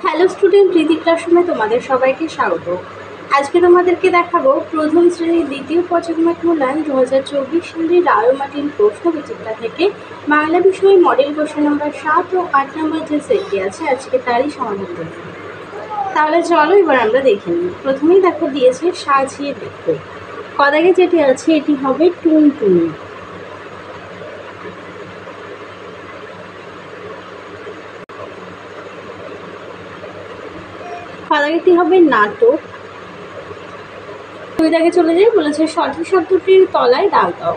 Hello student, রীতি ক্লাসরুমে তোমাদের সবাইকে স্বাগত। আজকে তোমাদেরকে দেখাবো প্রথম শ্রেণীর দ্বিতীয় পর্যায়ক্রমিক মূল্যায়ন 2024 সালের রায়মার্টিন প্রশ্নবিচিত্রা থেকে বাংলা বিষয়ে মডেল কোশ্চেন নম্বর 7 ও 8 নম্বর যে সেটটি আছে আজকে তারই সমাধান করব। তাহলে চলো এবার আমরা দেখে নিই। প্রথমেই দেখো দিয়েছে সাজিয়ে দেখো। কদাগে যেটি আছে এটি হবে টুনটুনি। কদাগেটি হবে নাটক। দুই দাগে চলে যাই, বলেছে সঠিক শব্দটির তলায় দাগ দাও।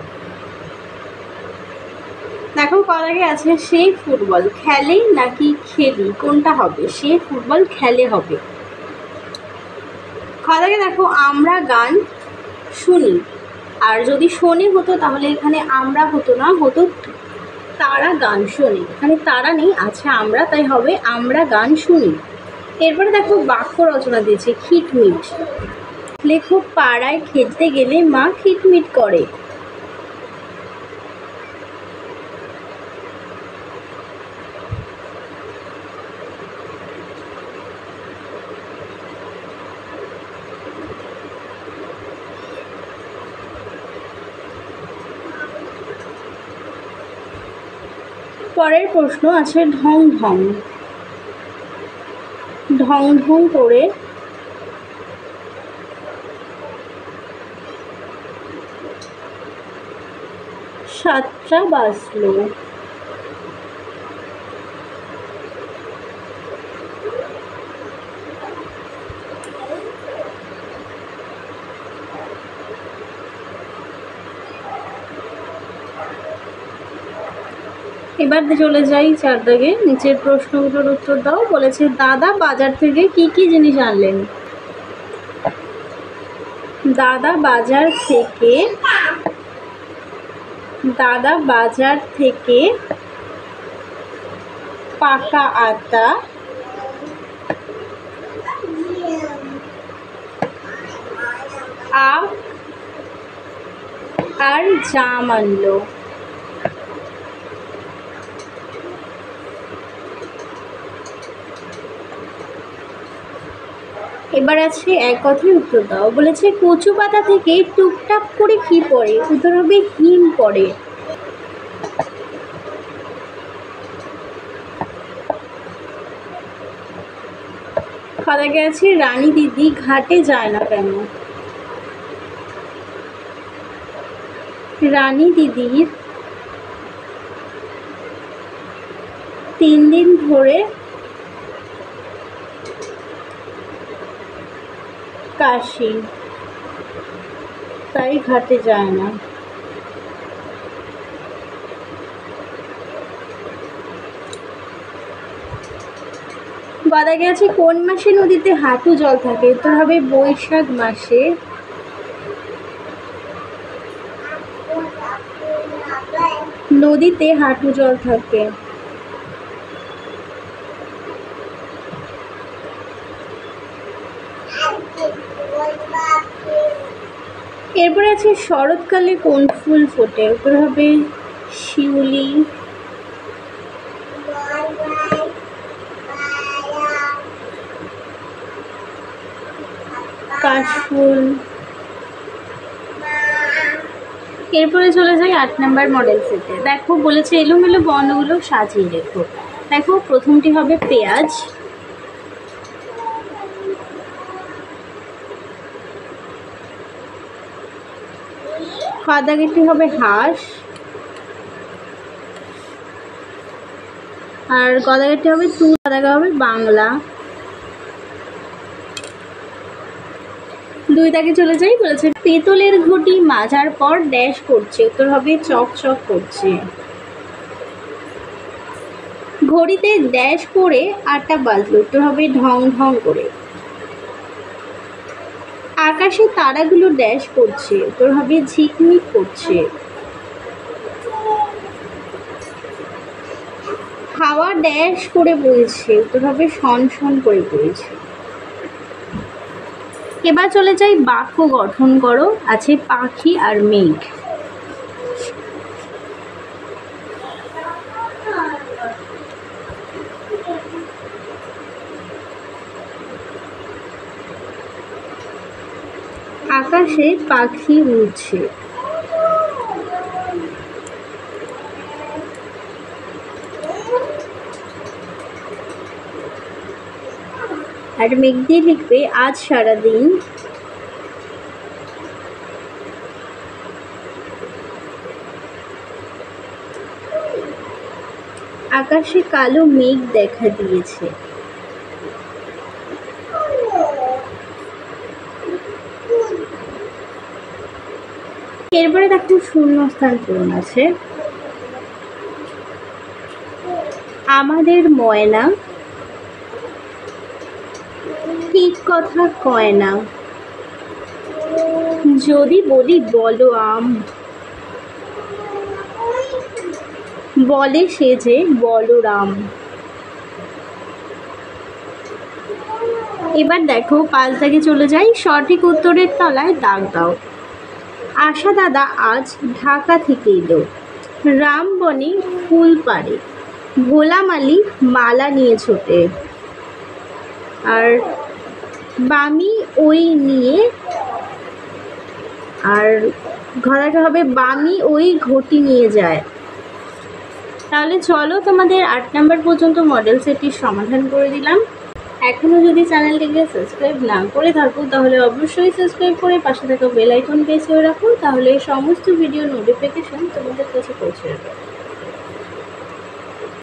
দেখো কদাগে আছে সে ফুটবল খেলে নাকি খেলি, কোনটা হবে? সে ফুটবল খেলে হবে। কদাগে দেখো আমরা গান শুনি, আর যদি শোনে হতো তাহলে এখানে আমরা হতো না, হতো তারা গান শোনে। এখানে তারা নেই, আছে আমরা, তাই হবে আমরা গান শুনি। এরপরে দেখো বাক্য রচনা দিয়েছে খিটমিট। লেখো পাড়ায় খেলতে গেলে মা খিটমিট করে। পরের প্রশ্ন আছে ঢং ঢং। ঢং ঢং করে সাতটা বাজলো। এবার চলে যাই 4 দাগে। নিচের প্রশ্নগুলোর উত্তর দাও। বলেছে দাদা বাজার থেকে কি কি জিনিস আনলেন? দাদা বাজার থেকে পাকা আটা, আখ আর জাম আনলো। এবার আছে এক কথায় উত্তর দাও। বলেছে কচু পাতা থেকে টুকটাক করে কি পড়ে? উত্তর হবে হিম পড়ে। কদাগে আছে রানী দিদি ঘাটে যায় না কেন? রানী দিদির 3 দিন ধরে কাশি, তাই ঘাটে যায় না। গদাগে আছে কোন মাসে নদীতে হাঁটু জল থাকে? উত্তর হবে বৈশাখ মাসে। নদীতে হাঁটু জল থাকে। এরপরে আছে শরৎকালে কোন ফুল ফোটে? উত্তর হবে শিউলি, কাশফুল। এরপরে চলে যাই 8 নম্বর মডেল সেটে। দেখো বলেছে এলোমেলো বর্ণগুলো সাজিয়ে রেখো। দেখো প্রথমটি হবে পেঁয়াজ, কদাগেরটি হবে হাঁস, আর গদাগেরটি হবে তুল, কদাগে হবে বাংলা। 2 দাগে চলে যাই। বলেছে পেতলের ঘটি মাজার পর ড্যাশ করছে। উত্তর হবে চকচক করছে। ঘড়িতে ড্যাশ করে 8টা বাজলো। উত্তর হবে ঢং ঢং করে। আকাশে তারাগুলো ড্যাশ করছে। উত্তর হবে ঝিকমিক করছে। হাওয়া ড্যাশ করে বইছে। উত্তর হবে শন শন করে বইছে। এবার চলে যাই বাক্য গঠন করো। আছে পাখি আর মেঘ। আকাশে পাখি উড়ছে। আর মেঘ দিয়ে লিখবে আজ সারাদিন আকাশে কালো মেঘ দেখা দিয়েছে। এরপরে দেখো শূন্যস্থান পূরণ আছে। আমাদের ময়না ঠিক কথা কয় না, যদি বলি বলো আম, বলে সে যে বলরাম। এবার দেখো 5 দাগে চলে যাই। সঠিক উত্তরের তলায় দাগ দাও। আশা দাদা আজ ঢাকা থেকে এলো, রাম বনে ফুল পাড়ে, ভোলা মালি মালা নিয়ে ছোটে, আর বামি ওই নিয়ে, আর ঘোড়াটা হবে বামি ওই ঘটি নিয়ে যায়। তাহলে চলো তোমাদের 8 নাম্বার পর্যন্ত মডেল সেটটির সমাধান করে দিলাম। এখনও যদি চ্যানেলটিকে সাবস্ক্রাইব না করে থাকো তাহলে অবশ্যই সাবস্ক্রাইব করে পাশে থাকা বেল আইকন প্রেস করে রাখো, তাহলে সমস্ত ভিডিও নোটিফিকেশন তোমাদের কাছে পৌঁছে যাবে।